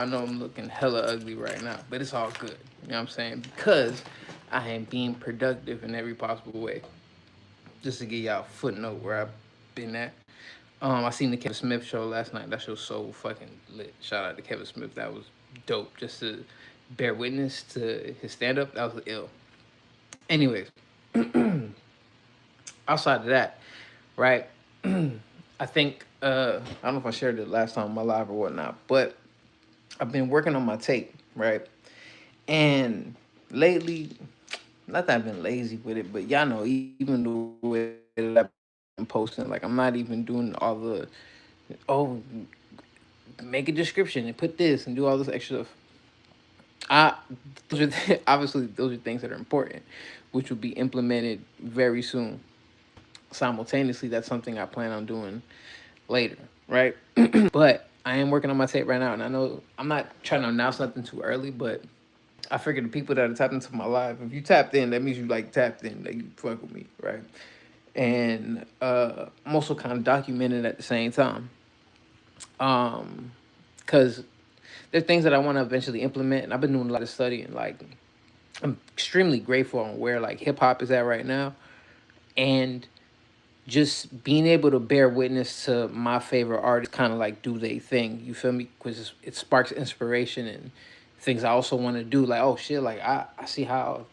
I know I'm looking hella ugly right now, but it's all good. You know what I'm saying? Because I am being productive in every possible way. Just to give y'all a footnote where I've been at. I seen the Kevin Smith show last night. That show was so fucking lit. Shout out to Kevin Smith. That was dope. Just to bear witness to his stand up, that was ill. Anyways, outside of that, right? I think I don't know if I shared it last time on my live or whatnot, but I've been working on my tape, right? And lately, not that I've been lazy with it, but y'all know even the way that I've been posting, like I'm not even doing all the oh make a description and put this and do all this extra stuff. I those are obviously those are things that are important, which will be implemented very soon. Simultaneously, that's something I plan on doing later, right? But I am working on my tape right now, and I know I'm not trying to announce nothing too early, but I figured the people that are tapped into my live, if you tapped in, that means you like tapped in, that you fuck with me, right? And I'm also kind of documenting at the same time, because there's things that I want to eventually implement, and I've been doing a lot of studying. Like, I'm extremely grateful on where like hip hop is at right now, and just being able to bear witness to my favorite artists kind of like do they thing. You feel me? Because it sparks inspiration and things I also want to do. Like, oh shit, like I see how,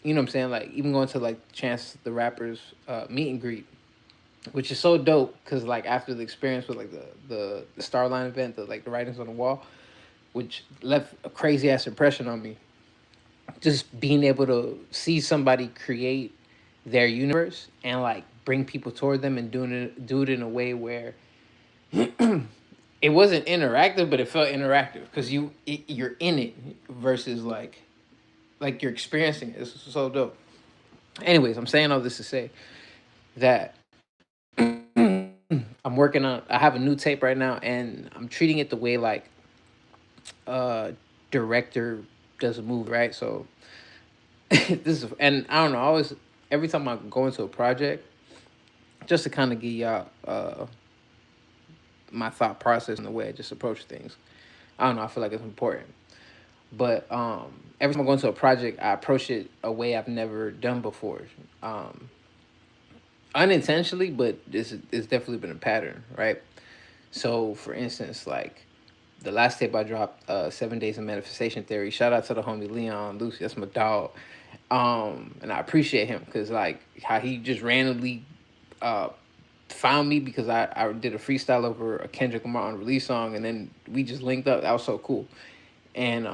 you know what I'm saying? Like, even going to like Chance the Rapper's meet and greet, which is so dope because like after the experience with like the Starline event, the writings on the wall, which left a crazy ass impression on me. Just being able to see somebody create their universe and like bring people toward them and do it in a way where it wasn't interactive, but it felt interactive because you're in it versus like you're experiencing it. It's so dope. Anyways, I'm saying all this to say that I'm working on. I have a new tape right now, and I'm treating it the way like a director does a movie, right? So this is, and I don't know. I always every time I go into a project, just to kind of give y'all my thought process and the way I just approach things. I don't know. I feel like it's important. But every time I go into a project, I approach it a way I've never done before. Um, Unintentionally, but this it's definitely been a pattern, right? So, for instance, like the last tape I dropped, 7 Days of Manifestation Theory. Shout out to the homie Leon Lucy. That's my dog. And I appreciate him because like how he just randomly uh found me because I did a freestyle over a Kendrick Lamar unreleased song, and then we just linked up. That was so cool. And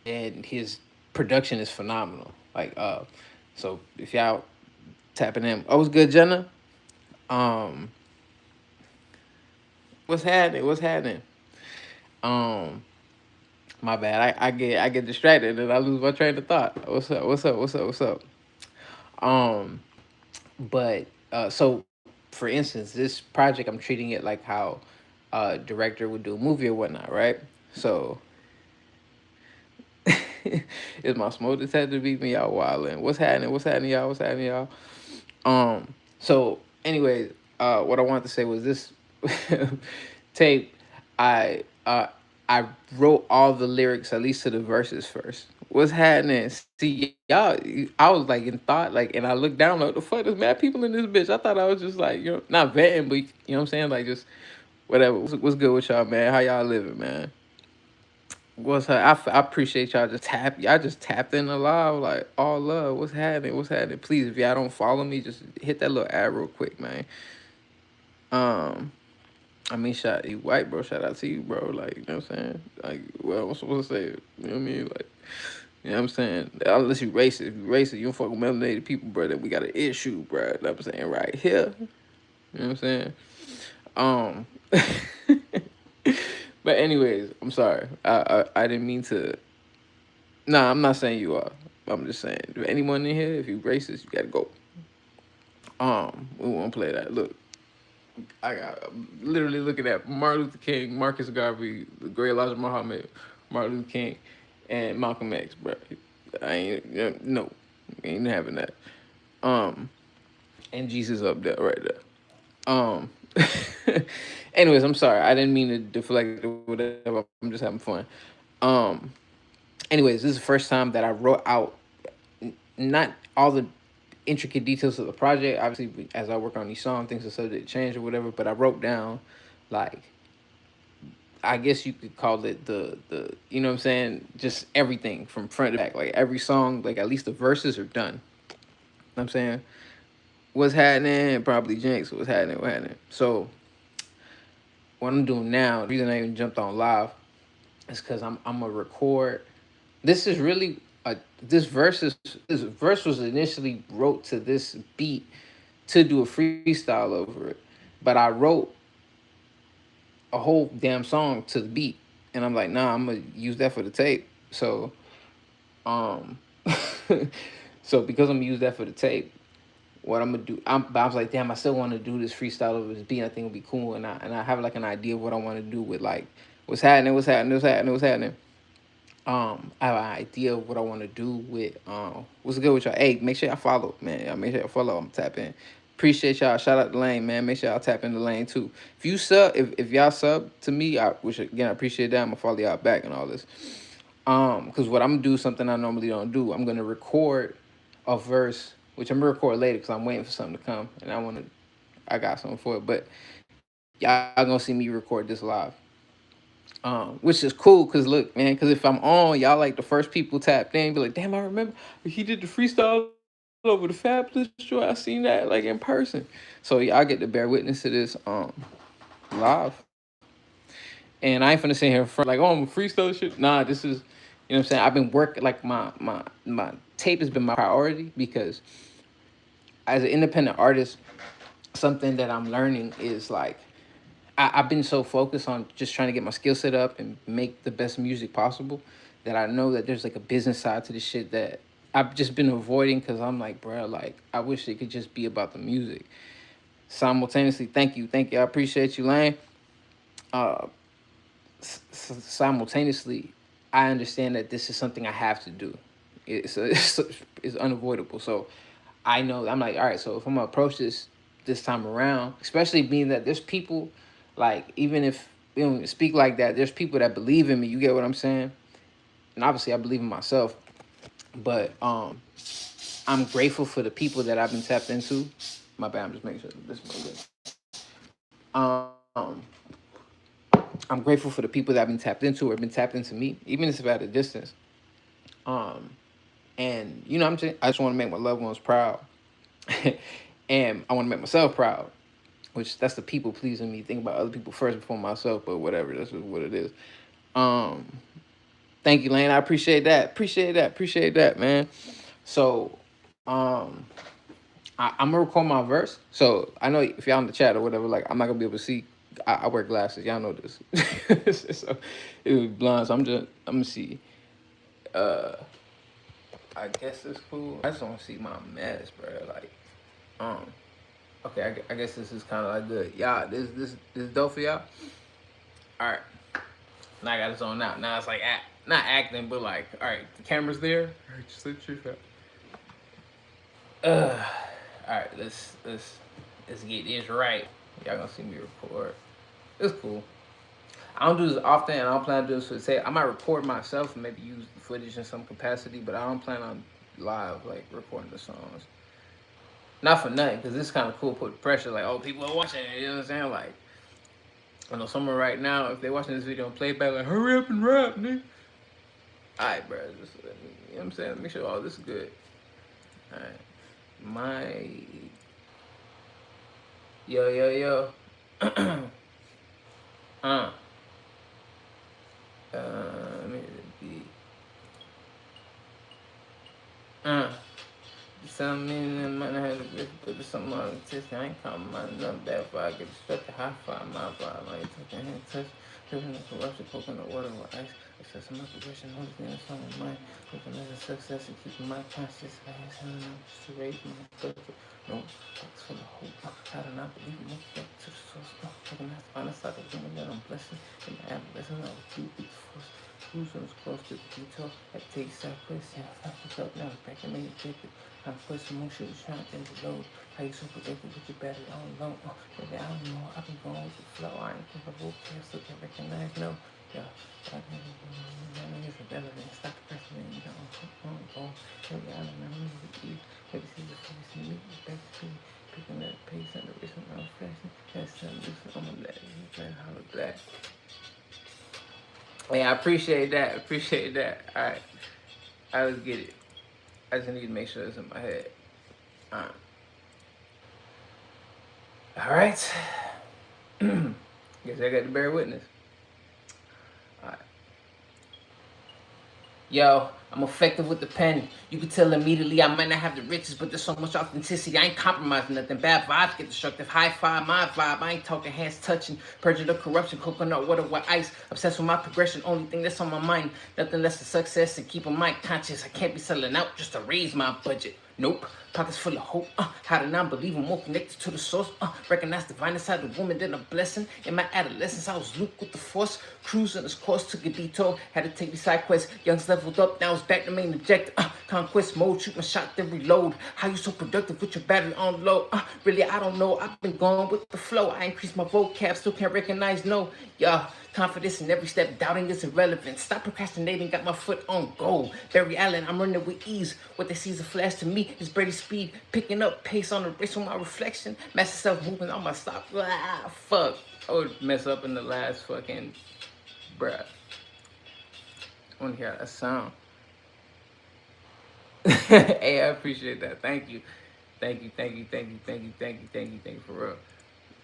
and his production is phenomenal. So if y'all tapping in, oh, what's good, Jenna? Um, what's happening? What's happening? Um, my bad. I get distracted and I lose my train of thought. What's up? What's up? What's up? What's up? Um, but so for instance, this project I'm treating it like how a director would do a movie or whatnot, right? So is my smoke detector beat me out wilding? What's happening? What's happening, y'all? What's happening, y'all? So anyways, what I wanted to say was this tape. I uh I wrote all the lyrics at least to the verses first. What's happening? See y'all. I was like in thought, like, and I looked down like the fuck. There's mad people in this bitch. I thought I was just like not vetting, but you know what I'm saying, like just whatever. What's good with y'all, man? How y'all living, man? What's her? I appreciate y'all just tap. Y'all just tapped in the live like all love. What's happening? What's happening? Please, if y'all don't follow me, just hit that little ad real quick, man. Um, I mean, shout you white bro. Shout out to you, bro. Like you know what I'm saying. Like, well, I'm supposed to say it. You know what I mean? Like, you know what I'm saying. Unless you racist, if you racist, you don't fuck with melanated people, bro. Then we got an issue, bro. You know what I'm saying right here. You know what I'm saying. Um. But anyways, I'm sorry. I didn't mean to. Nah, I'm not saying you are. I'm just saying, if anyone in here, if you racist, you gotta go. We won't play that. Look, I'm literally looking at Martin Luther King, Marcus Garvey, the great Elijah Muhammad, Martin Luther King, and Malcolm X, bro. I ain't no, ain't having that. Um, and Jesus up there, right there. Anyways, I'm sorry. I didn't mean to deflect or whatever. I'm just having fun. Um. Anyways, this is the first time that I wrote out not all the intricate details of the project. Obviously, as I work on these songs, things are subject to change or whatever. But I wrote down, like, I guess you could call it the you know what I'm saying, just everything from front to back. Like every song, like at least the verses are done. You know what I'm saying, what's happening? Probably Jinx. What's happening? What happening? So what I'm doing now, the reason I even jumped on live is because I'm a record. This is really a this verse was initially wrote to this beat to do a freestyle over it, but I wrote a whole damn song to the beat, and I'm like, nah, I'm gonna use that for the tape. So um, so because I'm gonna use that for the tape, what I'm gonna do, but I was like, damn, I still want to do this freestyle over this beat. I think it'll be cool, and I have like an idea of what I want to do with like what's happening, what's happening, what's happening, what's happening. I have an idea of what I want to do with what's good with y'all. Hey, make sure y'all follow, man. Y'all make sure y'all follow. I'm tap in. Appreciate y'all. Shout out to Lane, man. Make sure y'all tap in the Lane too. If you sub, if y'all sub to me, I which again I appreciate that. I'm gonna follow y'all back and all this. Because what I'm gonna do is something I normally don't do. I'm gonna record a verse, which I'm gonna record later because I'm waiting for something to come, and I got something for it. But y'all gonna see me record this live. Which is cool because look, man, because if I'm on, y'all like the first people tapped in, be like, damn, I remember he did the freestyle over the Fabulous Joy. I seen that like in person. So y'all get to bear witness to this live. And I ain't finna sit here in front like, oh, I'm a freestyle shit. Nah, this is, you know what I'm saying? I've been working like my tape has been my priority because as an independent artist, something that I'm learning is like I've been so focused on just trying to get my skill set up and make the best music possible that I know that there's like a business side to this shit that I've just been avoiding because I'm like, bro, like I wish it could just be about the music. Simultaneously, thank you, I appreciate you, Lane. Uh, Simultaneously, I understand that this is something I have to do. It's unavoidable. So I know I'm like, all right. So if I'm gonna approach this time around, especially being that there's people, like even if we don't speak like that, there's people that believe in me. You get what I'm saying? And obviously, I believe in myself. But I'm grateful for the people that I've been tapped into. My bad. I'm just making sure this is good. Um, I'm grateful for the people that I've been tapped into or been tapped into me, even if it's at a distance. Um, and you know, I just want to make my loved ones proud, and I want to make myself proud. Which that's the people pleasing me. Think about other people first before myself, but whatever. That's just what it is. Um, Thank you, Lane. I appreciate that. Appreciate that, man. So, I'm gonna record my verse. So I know if y'all in the chat or whatever, like I'm not gonna be able to see. I wear glasses. Y'all know this. So it was blind. So I'm gonna see. Uh, I guess it's cool. I just want to see my mess, bro. Like, um, okay. I guess this is kind of like good. Y'all, this dope for y'all. All right. Now I got it on out. Now it's like not acting, but like, all right, the camera's there. All right, just let your shot. Uh, all right, let's get this right. Y'all gonna see me record. It's cool. I don't do this often, and I don't plan to do this for the sake. I might record myself and maybe use the footage in some capacity, but I don't plan on live like recording the songs. Not for nothing, because this is kind of cool. Put pressure, like, oh, people are watching it. You know what I'm saying? Like, I know someone right now, if they're watching this video and play back, like, hurry up and rap, nigga. All right, bro. Just, you know what I'm saying? Make sure all this is good. All right. My. Yo. uh. Let me be. Uh. Something in my head, but something on the test. I ain't calling my number that if I get stuck to high five, my vibe. Like, touching hand touch. Living in corruption, poking the water with ice. Accessing my progression, only thing that's on my mind. Looking at the success and keeping my conscious eyes and to raise my budget. No, thanks for the hope. I do not believe in back to the source. Looking at the honest side of the that I'm blessing. And my adolescence, I was too big force. Cruise was close to the detail. Had to take southwest. Yeah, I fucked up now. Back in main objective. I put some more shit was trying to think load. How you so predicted with your battery on low? Baby, I don't know. I've been going with the flow. I ain't think of vocab, still can't recognize no. Yeah, I think it's irrelevant. Stop procrastinating. Go. Baby, I don't know. Baby, see the face in me. Back to me. Picking up pace and the wrist when I'm flashing. That's something loose on my leg. Holla black. Yeah, I appreciate that. Appreciate that. All right. I let's get it. I just need to make sure it's in my head. All right. All right. Guess I got to bear witness. All right. Yo, I'm effective with the pen. You can tell immediately I might not have the riches, but there's so much authenticity. I ain't compromising nothing. Bad vibes get destructive. High five, my vibe. I ain't talking hands touching. Purging the corruption. Coconut water with ice. Obsessed with my progression. Only thing that's on my mind. Nothing less than success and keeping my conscience. I can't be selling out just to raise my budget. Nope. Pockets full of hope. How to non-believer more connected to the source. Recognize divine inside the woman that a blessing. In my adolescence, I was Luke with the force. Cruising this course, took a detour. Had to take these side quests. Young's leveled up, now it's back to main objective. Conquest mode, shoot my shot, then reload. How you so productive with your battery on low? Really, I don't know. I've been going with the flow. I increased my vocab, still can't recognize no. Yeah. Confidence in every step, doubting is irrelevant. Stop procrastinating, got my foot on goal. Barry Allen, I'm running with ease. What they see is a flash to me is Brady speed. Picking up pace on the race with my reflection. Master self moving on my stop. Ah, fuck. I would mess up in the last fucking bruh. I want to hear that sound. Hey, I appreciate that. Thank you. Thank you, thank you, thank you, thank you, thank you, thank you, thank you for real.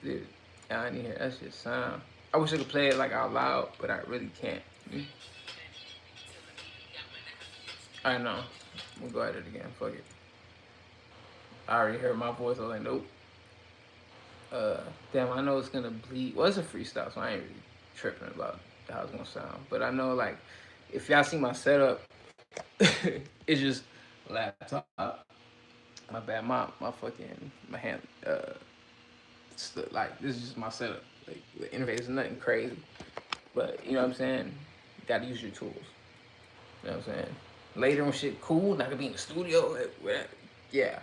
Dude, I need to hear that shit sound. I wish I could play it like out loud, but I really can't. I know. We'll go at it again. Fuck it. I already heard my voice. I was like, nope. Damn, I know it's gonna bleed. Well, it's a freestyle, so I ain't really tripping about how it's gonna sound. But I know, like, if y'all see my setup, it's just laptop. My bad. My fucking my hand. Like this is just my setup. Like the interface is nothing crazy, but you know what I'm saying. You gotta use your tools. You know what I'm saying. Later on, shit cool. Not gonna be in the studio. Yeah,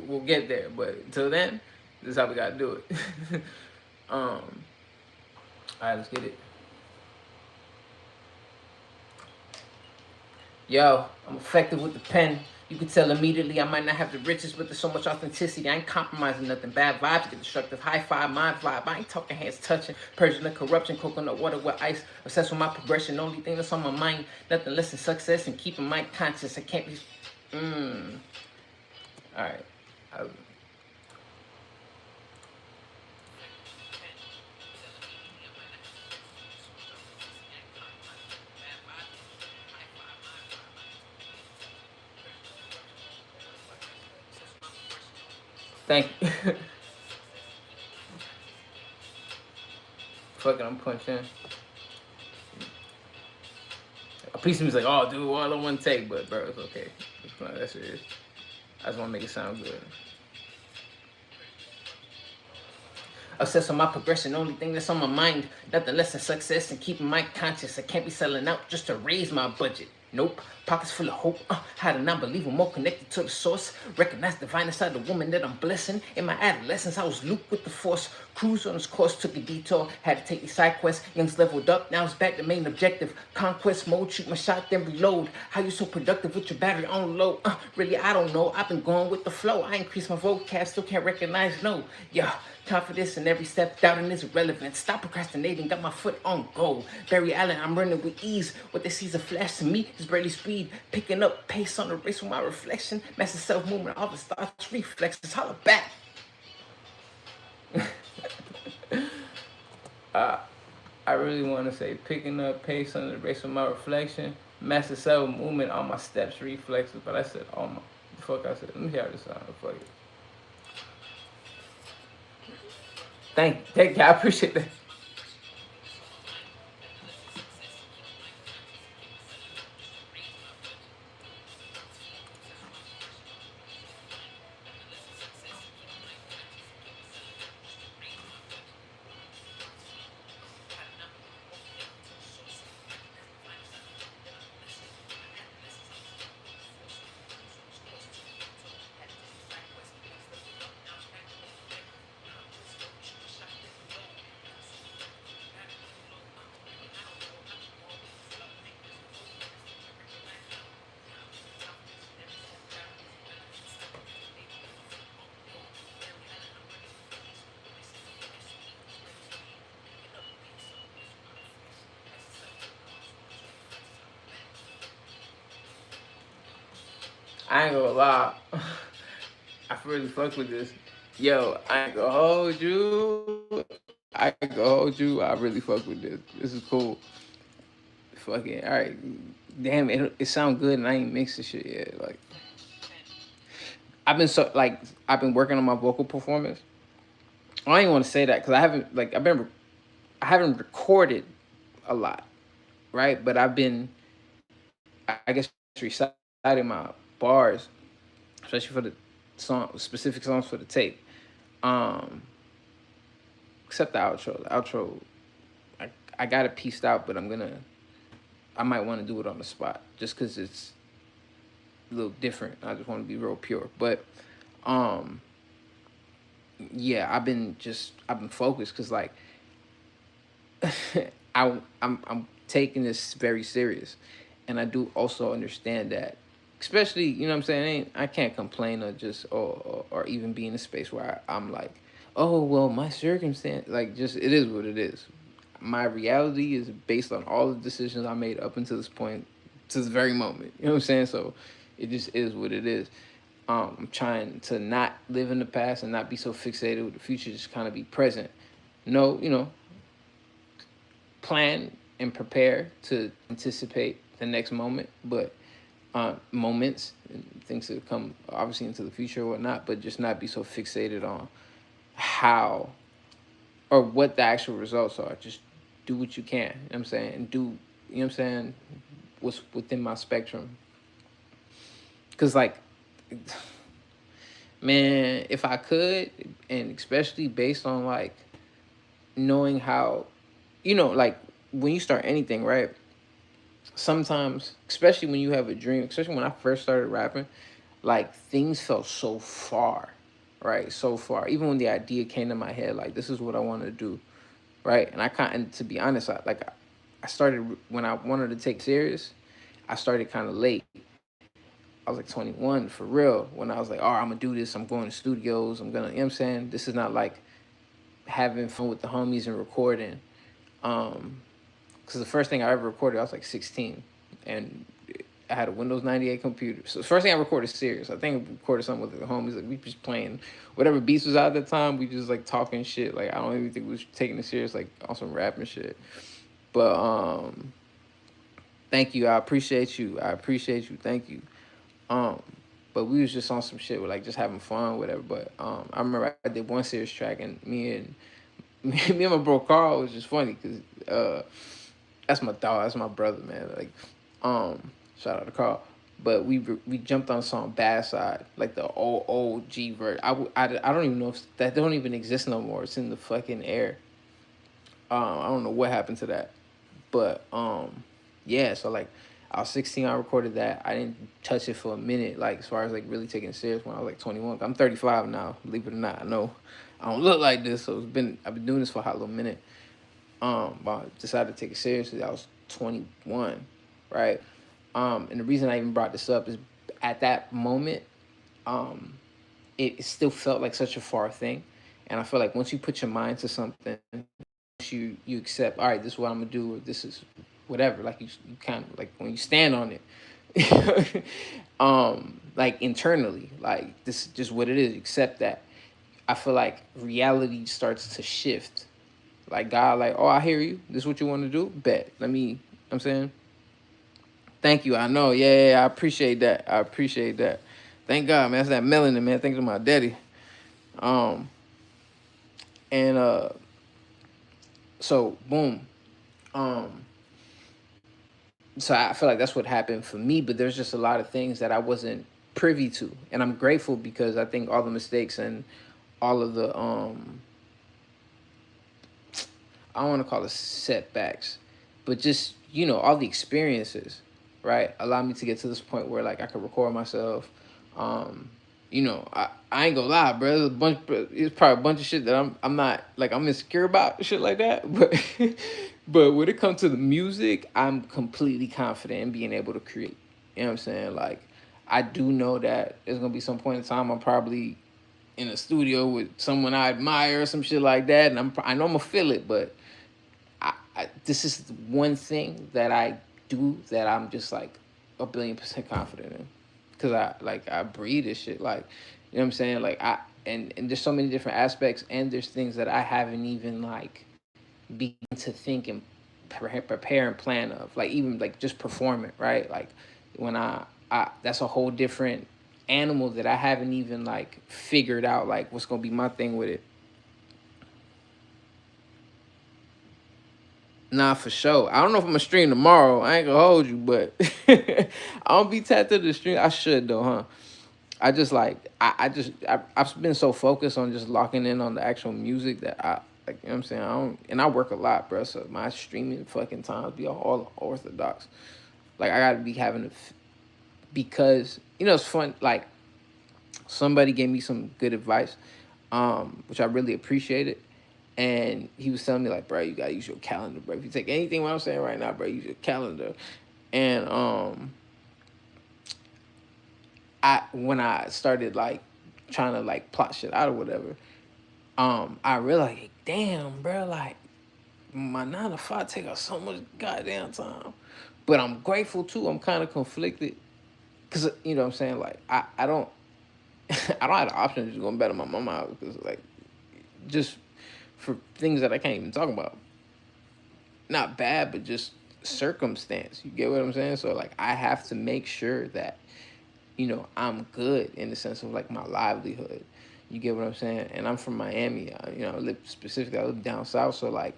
we'll get there. But until then, this is how we gotta do it. All right, let's get it. Yo, I'm effective with the pen. You can tell immediately I might not have the riches, but there's so much authenticity. I ain't compromising nothing. Bad vibes get destructive. High five, my vibe. I ain't talking hands touching. Purging the corruption. Coconut water with ice. Obsessed with my progression. Only thing that's on my mind. Nothing less than success and keeping my conscience. I can't be. All right. Thank you. Fucking, I'm punching. A piece of me's like, oh, dude, all I want to take, but bro, it's okay. That's what it is. I just want to make it sound good. Obsessed with my progression, only thing that's on my mind. Nothing less than success and keeping my conscience. I can't be selling out just to raise my budget. Nope, pockets full of hope. How to not believe I'm more connected to the source. Recognize divine inside the woman that I'm blessing. In my adolescence, I was Luke with the force. Cruise on this course, took a detour. Had to take these side quests. Young's leveled up, now it's back to main objective. Conquest mode, shoot my shot, then reload. How you so productive with your battery on low? Really, I don't know. I've been going with the flow. I increased my vocab, still can't recognize no. Yeah. Confidence in every step, doubting is irrelevant. Stop procrastinating, got my foot on goal. Barry Allen, I'm running with ease. What they see is a flash to me is barely speed. Picking up pace on the race with my reflection. Master self movement, all the thoughts, reflexes. Holla back. I really want to say picking up pace on the race with my reflection. Master self movement, all my steps, reflexes. But I said all my. Fuck, I said. Let me hear this sound. Fuck it. Thank you. I appreciate that. I ain't gonna lie. I really fuck with this. Yo, I ain't gonna hold you. I ain't gonna hold you. I really fuck with this. This is cool. Fucking all right. Damn, it sound good, and I ain't mixed the shit yet. Like I've been working on my vocal performance. I don't even want to say that because I haven't recorded a lot, right? But I've been, I guess, reciting my bars, especially for the specific songs for the tape. Um, Except the outro. The outro, I got it pieced out, but I might want to do it on the spot just because it's a little different. I just want to be real pure. But, um, yeah, I've been focused because like I'm taking this very serious, and I do also understand that, especially you know what I'm saying. I can't complain or just or even be in a space where I'm like, oh well, my circumstance like just it is what it is. My reality is based on all the decisions I made up until this point, to this very moment. You know what I'm saying? So it just is what it is. I'm trying to not live in the past and not be so fixated with the future. Just kind of be present. No, plan and prepare to anticipate the next moment, but moments and things that come obviously into the future or whatnot, but just not be so fixated on how or what the actual results are. Just do what you can, you know what I'm saying? And do, you know what I'm saying, what's within my spectrum. Because, like, man, if I could, and especially based on, like, knowing how, like, when you start anything, right? Sometimes, especially when you have a dream, especially when I first started rapping, like things felt so far, right? So far. Even when the idea came to my head, like this is what I want to do, right? And and to be honest, I started when I wanted to take serious. I started kind of late. I was like 21 for real. When I was like, all right, I'm gonna do this. I'm going to studios. I'm gonna, you know what I'm saying? This is not like having fun with the homies and recording. Because the first thing I ever recorded, I was like 16, and I had a Windows 98 computer. So the first thing I recorded serious. I think I recorded something with the homies. Like we just playing whatever beats was out at the time. We just like talking shit. Like I don't even think we was taking it serious. Like on some rapping shit. But thank you. I appreciate you. I appreciate you. Thank you. Um, but we was just on some shit with like just having fun, whatever. But I remember I did one serious track, and me and my bro Carl was just funny because that's my dog. That's my brother, man. Like, shout out to Carl. But we jumped on the song Bad Side, like the old G version. I don't even know if that don't even exist no more. It's in the fucking air. I don't know what happened to that, but yeah. So like, I was 16. I recorded that. I didn't touch it for a minute. Like as far as like really taking it serious when I was like 21. I'm 35 now. Believe it or not, I know I don't look like this. So I've been doing this for a hot little minute. But I decided to take it seriously. I was 21, right? And the reason I even brought this up is at that moment, um, it still felt like such a far thing, and I feel like once you put your mind to something, you accept. All right, this is what I'm gonna do, or this is whatever. Like you kind of like when you stand on it, like internally, like this is just what it is. Accept that. I feel like reality starts to shift. Like God, like, oh, I hear you. This is what you want to do? Bet. I'm saying? Thank you. I know. Yeah, I appreciate that. I appreciate that. Thank God, man. That's that melanin, man. Thanks to my daddy. Um, and so boom. Um, so I feel like that's what happened for me, but there's just a lot of things that I wasn't privy to. And I'm grateful because I think all the mistakes and all of the I don't want to call it setbacks, but just all the experiences, right, allow me to get to this point where like I could record myself. Um, I ain't gonna lie, bro. It's probably a bunch of shit that I'm not like I'm insecure about shit like that, but but when it comes to the music, I'm completely confident in being able to create. You know what I'm saying? Like I do know that there's gonna be some point in time I'm probably in a studio with someone I admire or some shit like that, and I know I'm gonna feel it, but this is one thing that I do that I'm just like a 1,000,000,000% confident in. because I breathe this shit. Like, you know what I'm saying? Like and there's so many different aspects, and there's things that I haven't even like begin to think and prepare and plan of. Like even like just perform it, right? Like when I that's a whole different animal that I haven't even like figured out like what's gonna be my thing with it. Nah, for sure. I don't know if I'm gonna stream tomorrow. I ain't gonna hold you, but I don't be tapped to the stream. I should though, huh? I just like I've been so focused on just locking in on the actual music that I like, you know what I'm saying? I don't, and I work a lot, bro. So my streaming fucking times be all orthodox. Like I gotta be having to because you know it's fun. Like somebody gave me some good advice, which I really appreciated. And he was telling me like, bro, you gotta use your calendar, bro. If you take anything what I'm saying right now, bro, use your calendar. And I when I started like trying to like plot shit out or whatever, I realized, like, damn, bro, like my 9 to 5 take up so much goddamn time. But I'm grateful too. I'm kind of conflicted because you know what I'm saying. Like I don't I don't have the option of just going better my mama out because like just for things that I can't even talk about. Not bad, but just circumstance. You get what I'm saying? So like I have to make sure that I'm good in the sense of like my livelihood. You get what I'm saying? And I'm from Miami. I live specifically. I live down south, so like,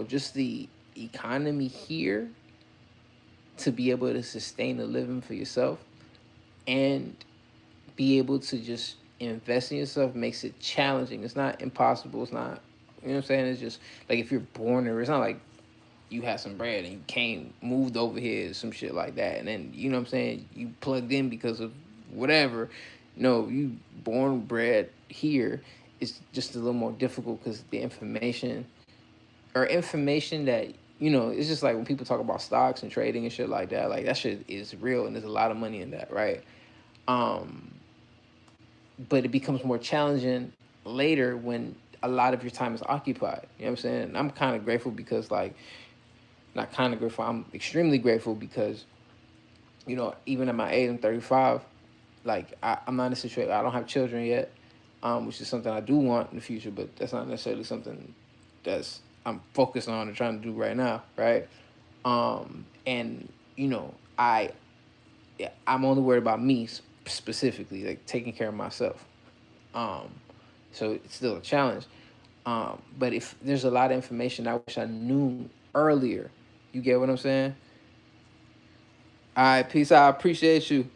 just the economy here to be able to sustain a living for yourself and be able to just invest in yourself makes it challenging. It's not impossible. It's not, you know what I'm saying? It's just like if you're born there, it's not like you had some bread and you came moved over here, some shit like that, and then you know what I'm saying, you plugged in because of whatever. No, you born bred here. It's just a little more difficult because the information that it's just like when people talk about stocks and trading and shit like that. Like that shit is real and there's a lot of money in that, right? Um, but it becomes more challenging later when a lot of your time is occupied. You know what I'm saying? And I'm kind of grateful because like not kind of grateful. I'm extremely grateful because, even at my age, I'm 35. Like I'm not in a situation. I don't have children yet, which is something I do want in the future. But that's not necessarily something that's I'm focused on and trying to do right now, right? And I yeah, I'm only worried about me specifically, like taking care of myself. Um, so it's still a challenge. But if there's a lot of information I wish I knew earlier, you get what I'm saying? All right, peace out. I appreciate you.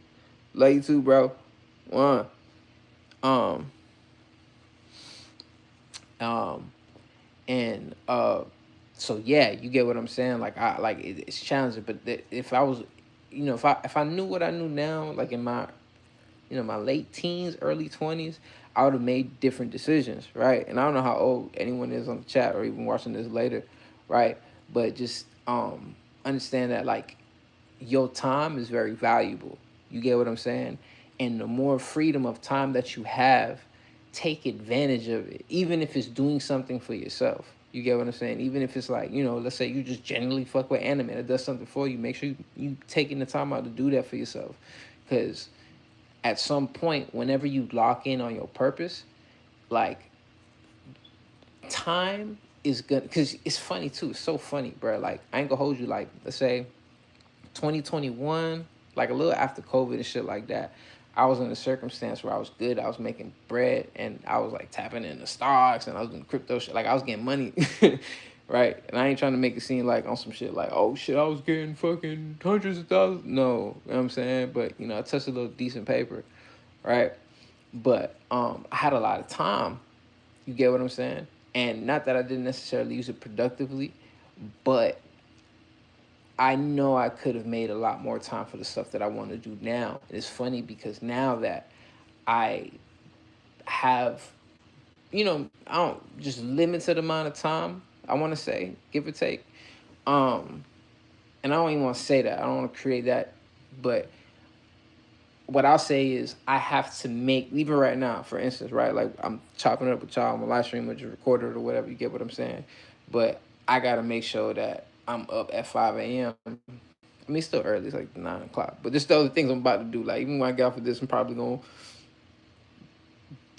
Love you too, bro. One. Um, um, and so yeah, you get what I'm saying. Like it's challenging, but if I was, if I knew what I knew now, like in my my late teens, early 20s, I would have made different decisions, right? And I don't know how old anyone is on the chat or even watching this later, right? But just understand that like your time is very valuable. You get what I'm saying? And the more freedom of time that you have, take advantage of it, even if it's doing something for yourself. You get what I'm saying? Even if it's like, let's say you just generally fuck with anime, it does something for you. Make sure you taking the time out to do that for yourself. Because at some point, whenever you lock in on your purpose, like time is good. Because it's funny too. It's so funny, bro. Like I ain't gonna hold you. Like let's say 2021, like a little after COVID and shit like that, I was in a circumstance where I was good. I was making bread and I was like tapping in the stocks and I was doing crypto shit. Like I was getting money, right? And I ain't trying to make it seem like on some shit like, oh shit, I was getting fucking hundreds of thousands. No, you know what I'm saying? But I touched a little decent paper, right? But I had a lot of time. You get what I'm saying? And not that I didn't necessarily use it productively, but I know I could have made a lot more time for the stuff that I want to do now. And it's funny because now that I have, I don't just limited amount of time, I want to say, give or take. And I don't even want to say that. I don't want to create that. But what I'll say is I have to make, even right now, for instance, right? Like I'm chopping it up with y'all on my live stream or just record it or whatever, you get what I'm saying? But I got to make sure that I'm up at 5 a.m. I mean, it's still early. It's like 9 o'clock. But there's still other things I'm about to do. Like even when I get off of this, I'm probably gonna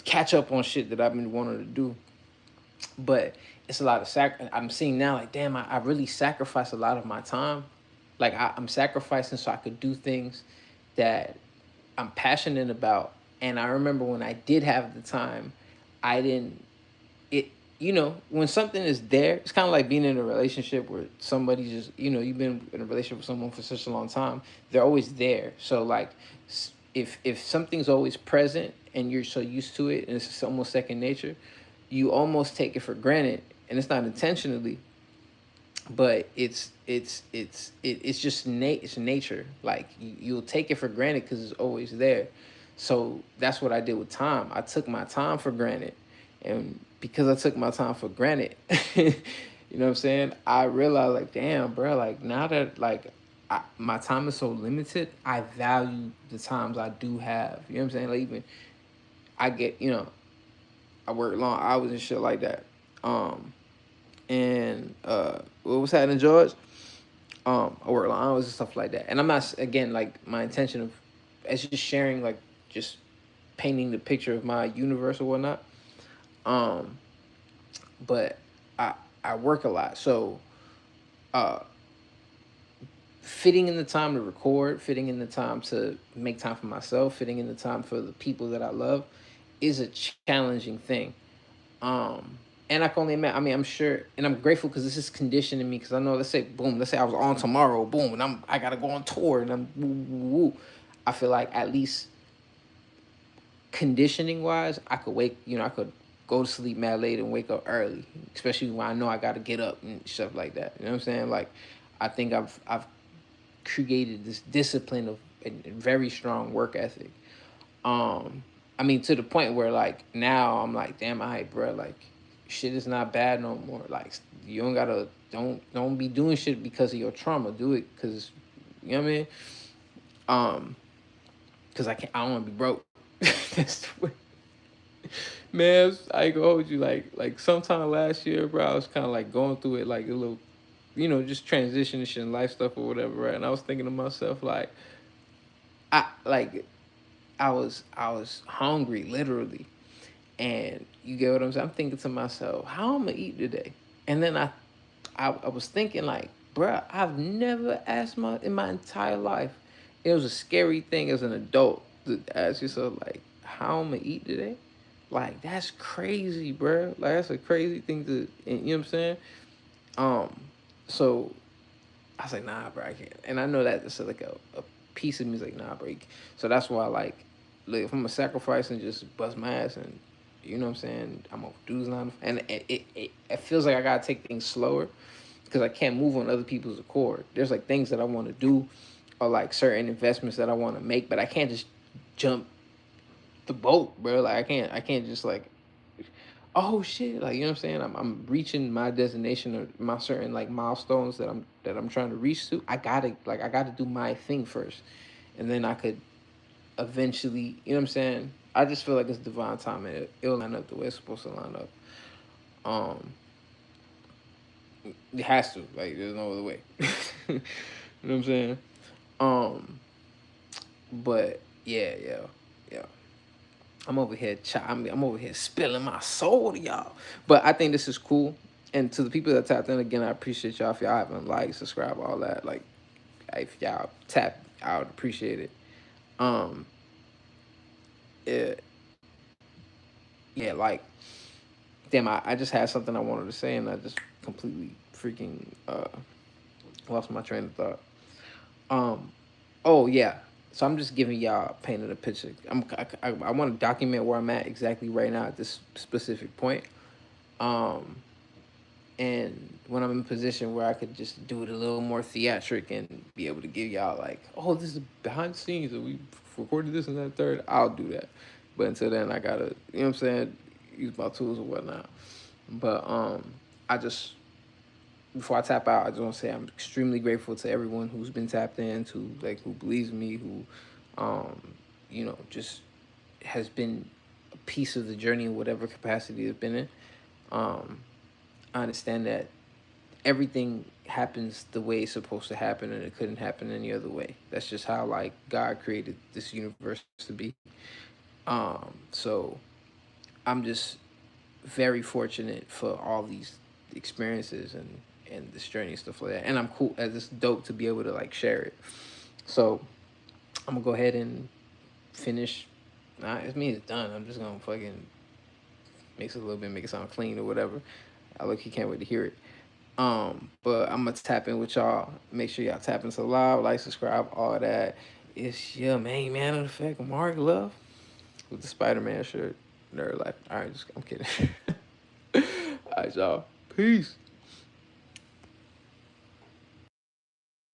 catch up on shit that I've been wanting to do. But it's a lot of I'm seeing now, like, damn, I really sacrifice a lot of my time. Like I'm sacrificing so I could do things that I'm passionate about. And I remember when I did have the time, I didn't it when something is there, it's kind of like being in a relationship where somebody just, you've been in a relationship with someone for such a long time, they're always there. So like if something's always present and you're so used to it and it's almost second nature, you almost take it for granted, and it's not intentionally, but it's just it's nature. Like you'll take it for granted because it's always there. So that's what I did with time. I took my time for granted, and because I took my time for granted, you know what I'm saying, I realized, like, damn, bro, like now that, like, my time is so limited, I value the times I do have. You know what I'm saying? Like, even I get, I work long hours and shit like that. And what was happening, George? I work long hours and stuff like that. And I'm not, again, like, my intention of, as just sharing, like, just painting the picture of my universe or whatnot. But I I work a lot, so uh, fitting in the time to record, fitting in the time to make time for myself, fitting in the time for the people that I love, is a challenging thing. Um, and I can only imagine. I mean, I'm sure, and I'm grateful because this is conditioning me. Because I know, let's say, boom, let's say I was on tomorrow, boom, and I gotta go on tour, and I'm woo, woo, woo. I feel like at least conditioning wise, I could I could go to sleep mad late and wake up early, especially when I know I gotta get up and stuff like that. You know what I'm saying? Like, I think I've created this discipline of a very strong work ethic. Um, I mean, to the point where, like, now I'm like, damn, all right, bro, like, shit is not bad no more. Like, you don't gotta, don't be doing shit because of your trauma. Do it because, you know what I mean? Um, because I don't want to be broke. That's the way. Man, I ain't gonna hold you. Like sometime last year, bro, I was kind of like going through it, like a little, just transition and shit in life stuff or whatever, right? And I was thinking to myself, like, like I was hungry, literally. And you get what I'm saying? I'm thinking to myself, how am I gonna eat today? And then I was thinking, like, bruh, I've never asked in my entire life. It was a scary thing as an adult to ask yourself, like, how am I gonna eat today? Like, that's crazy, bruh. Like, that's a crazy thing to, you know what I'm saying? Um, so I was like, nah, bro, I can't. And I know that it's like a piece of me is like, nah, bro. So that's why, like, look, if I'm gonna sacrifice and just bust my ass and, you know what I'm saying, I'm gonna do this now. And it feels like I gotta take things slower because I can't move on other people's accord. There's like things that I want to do or like certain investments that I want to make, but I can't just jump the boat, bro. Like I can't just like, oh shit, like, you know what I'm saying? I'm reaching my destination or my certain like milestones that I'm trying to reach to. I gotta do my thing first, and then I could eventually, you know what I'm saying? I just feel like it's divine timing. It'll line up the way it's supposed to line up. Um, it has to. Like, there's no other way. You know what I'm saying? Um, but yeah, yeah, yeah. I'm over here spilling my soul to y'all. But I think this is cool. And to the people that tapped in again, I appreciate y'all. If y'all haven't liked, subscribe, all that. Like, if y'all tap, I would appreciate it. Um, yeah, yeah, like, damn, I just had something I wanted to say, and I just completely freaking lost my train of thought. Um, oh yeah. So I'm just giving y'all painted a picture. I want to document where I'm at exactly right now at this specific point. Um, and when I'm in a position where I could just do it a little more theatric and be able to give y'all, like, oh, this is behind the scenes and we recorded this and that third, I'll do that. But until then, I gotta, you know what I'm saying, use my tools or whatnot. But I just, before I tap out, I just want to say I'm extremely grateful to everyone who's been tapped in, to, like, who believes me, who, um, just has been a piece of the journey in whatever capacity it's been in. Um, I understand that everything happens the way it's supposed to happen, and it couldn't happen any other way. That's just how like God created this universe to be. So I'm just very fortunate for all these experiences and this journey and stuff like that. And I'm cool as it's dope to be able to like share it. So I'm gonna go ahead and finish. Nah, it's me. It's done. I'm just gonna fucking mix it a little bit, make it sound clean or whatever. I look, he can't wait to hear it. But I'm gonna tap in with y'all. Make sure y'all tap into live, like, subscribe, all that. It's your main man of the fact, Amaury Love, with the Spider-Man shirt. Nerd life. All right, I'm kidding. All right, y'all. Peace.